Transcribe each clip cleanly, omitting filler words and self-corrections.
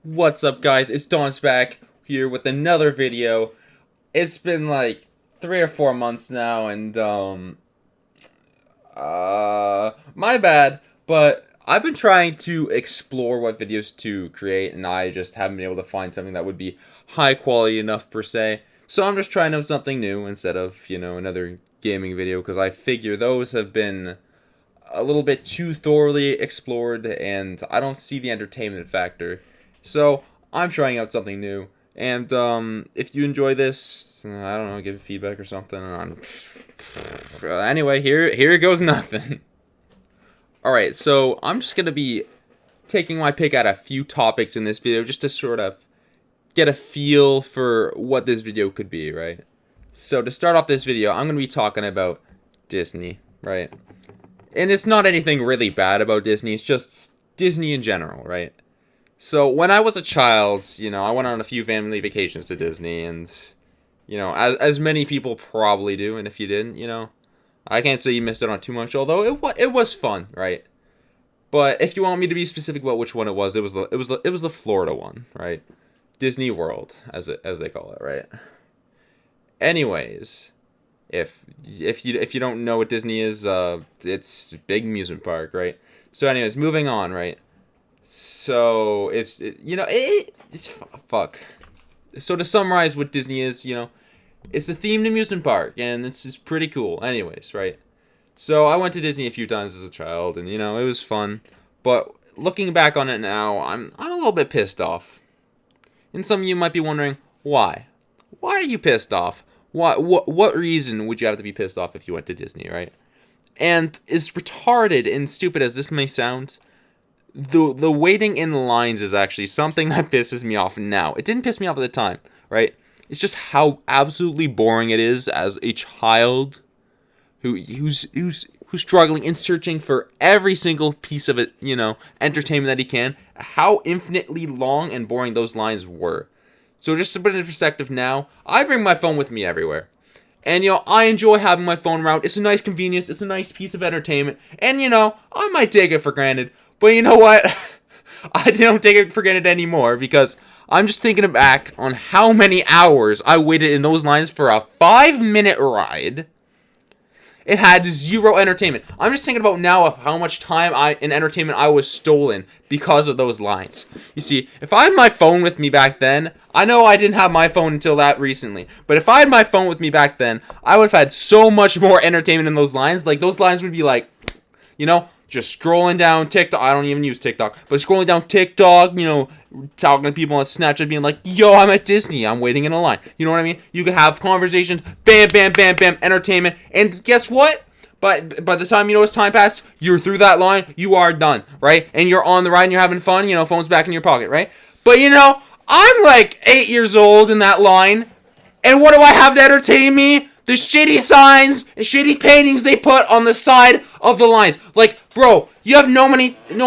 What's up, guys? It's Don's back here with another video. It's been like 3 or 4 months now, and my bad, but I've been trying to explore what videos to create, and I just haven't been able to find something that would be high quality enough per se. So I'm just trying out something new instead of, another gaming video, because I figure those have been a little bit too thoroughly explored, and I don't see the entertainment factor. So I'm trying out something new, and if you enjoy this, I don't know, give feedback or something. Anyway, here goes nothing. All right, so I'm just gonna be taking my pick at a few topics in this video, just to sort of get a feel for what this video could be, right? So to start off this video, I'm gonna be talking about Disney, right? And it's not anything really bad about Disney, it's just Disney in general, right? So when I was a child, I went on a few family vacations to Disney, and, as many people probably do, and if you didn't, I can't say you missed out on too much, although it was fun, right? But if you want me to be specific about which one it was the Florida one, right? Disney World, as they call it, right? Anyways, if you don't know what Disney is, it's a big amusement park, right? So anyways, moving on, right? So it's fuck. So to summarize what Disney is, it's a themed amusement park, and it's pretty cool. Anyways, right? So I went to Disney a few times as a child, and it was fun. But looking back on it now, I'm a little bit pissed off. And some of you might be wondering why. Why are you pissed off? What reason would you have to be pissed off if you went to Disney, right? And as retarded and stupid as this may sound, the waiting in lines is actually something that pisses me off now. It didn't piss me off at the time, right? It's just how absolutely boring it is as a child who's struggling and searching for every single piece of it, entertainment that he can. How infinitely long and boring those lines were. So just to put it in perspective now, I bring my phone with me everywhere. And, I enjoy having my phone around. It's a nice convenience. It's a nice piece of entertainment. And, I might take it for granted. But you know what? I don't take it for granted anymore, because I'm just thinking back on how many hours I waited in those lines for a 5-minute ride. It had zero entertainment. I'm just thinking about now of how much time in entertainment I was stolen because of those lines. You see, if I had my phone with me back then, I know I didn't have my phone until that recently, but if I had my phone with me back then, I would have had so much more entertainment in those lines. Like, those lines would be like, just scrolling down TikTok. I don't even use TikTok, but scrolling down TikTok, talking to people on Snapchat, being like, yo, I'm at Disney, I'm waiting in a line. You know what I mean? You could have conversations, bam, bam, bam, bam, entertainment, and guess what? But by the time it's time passed, you're through that line, you are done, right? And you're on the ride and you're having fun, phone's back in your pocket, right? But I'm like 8 years old in that line, and what do I have to entertain me? The shitty signs and shitty paintings they put on the side of the lines. Like, bro, you have no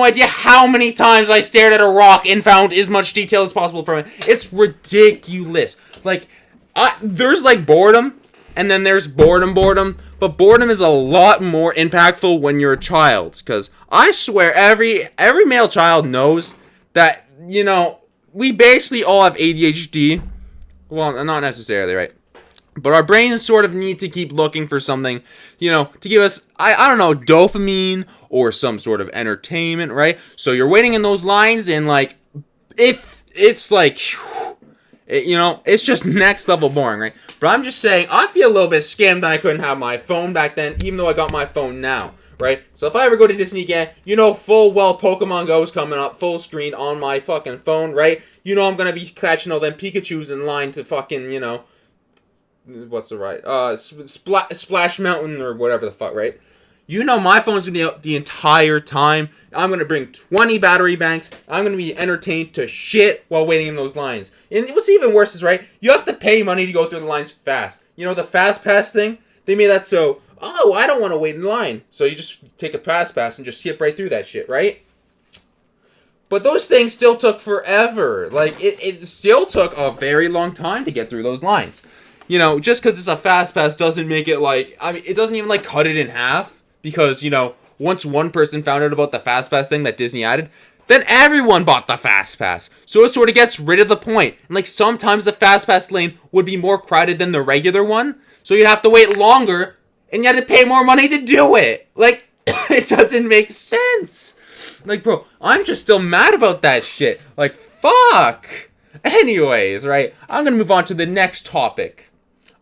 idea how many times I stared at a rock and found as much detail as possible from it. It's ridiculous. Like, there's like boredom, and then there's boredom. But boredom is a lot more impactful when you're a child, because I swear every male child knows that, we basically all have ADHD. Well, not necessarily, right? But our brains sort of need to keep looking for something, to give us, I don't know, dopamine or some sort of entertainment, right? So you're waiting in those lines, and like, if it's like, it's just next level boring, right? But I'm just saying, I feel a little bit scammed that I couldn't have my phone back then, even though I got my phone now, right? So if I ever go to Disney again, full well Pokemon Go's coming up full screen on my fucking phone, right? I'm gonna be catching all them Pikachus in line to fucking, what's the right? Splash Mountain or whatever the fuck, right? My phone's gonna be out the entire time. I'm gonna bring 20 battery banks. I'm gonna be entertained to shit while waiting in those lines. And what's even worse is, right, you have to pay money to go through the lines fast. The fast pass thing, they made that so, I don't want to wait in line. So you just take a fast pass and just skip right through that shit, right? But those things still took forever. Like, it still took a very long time to get through those lines. Just because it's a fast pass doesn't make it like, it doesn't even like cut it in half, because, once one person found out about the fast pass thing that Disney added, then everyone bought the fast pass. So it sort of gets rid of the point. And like sometimes the fast pass lane would be more crowded than the regular one. So you'd have to wait longer and you had to pay more money to do it. Like, it doesn't make sense. Like, bro, I'm just still mad about that shit. Like, fuck. Anyways, right, I'm gonna move on to the next topic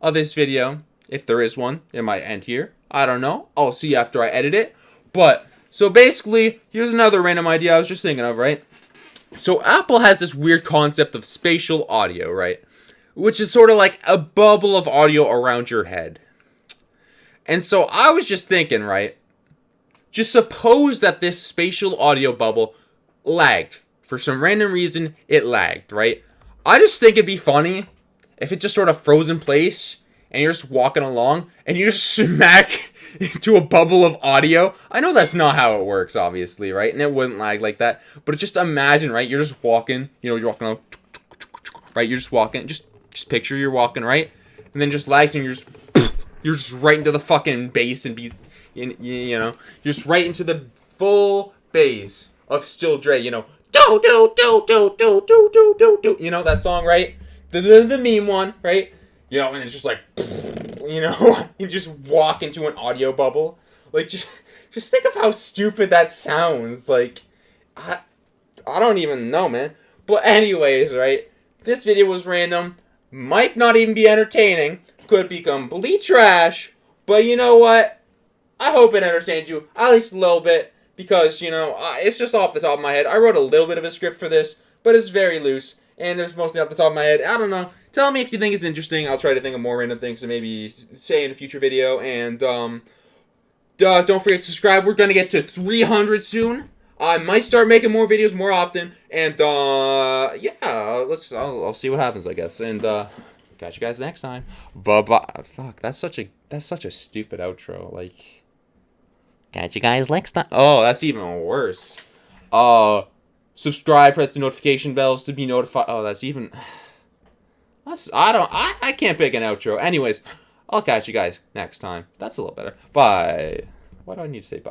of this video. If there is one, it might end here. I don't know. I'll see after I edit it. But, so basically, here's another random idea I was just thinking of, right? So Apple has this weird concept of spatial audio, right? Which is sort of like a bubble of audio around your head. And so I was just thinking, right? Just suppose that this spatial audio bubble lagged. For some random reason, it lagged, right? I just think it'd be funny if it just sort of froze in place and you're just walking along and you just smack into a bubble of audio. I know that's not how it works, obviously, right? And it wouldn't lag like that. But just imagine, right? You're just walking, you're walking along, right? You're just walking, just picture you're walking, right? And then just lags and you're just right into the fucking bass and you're just right into the full bass of Still Dre, do do do do do do do do do. You know that song, right? The meme one, right? And it's just like, you just walk into an audio bubble. Like, just think of how stupid that sounds. Like, I don't even know, man. But anyways, right? This video was random. Might not even be entertaining. Could be complete trash. But you know what? I hope it entertained you at least a little bit. Because, it's just off the top of my head. I wrote a little bit of a script for this, but it's very loose. And it's mostly off the top of my head. I don't know. Tell me if you think it's interesting. I'll try to think of more random things to maybe say in a future video. And don't forget to subscribe. We're going to get to 300 soon. I might start making more videos more often. And, yeah, I'll see what happens, I guess. And, catch you guys next time. Bye-bye. Fuck, that's such a stupid outro. Like... Catch you guys next time. Oh, that's even worse. Subscribe, press the notification bells to be notified. Oh, that's even... I can't pick an outro. Anyways, I'll catch you guys next time. That's a little better. Bye. Why do I need to say bye?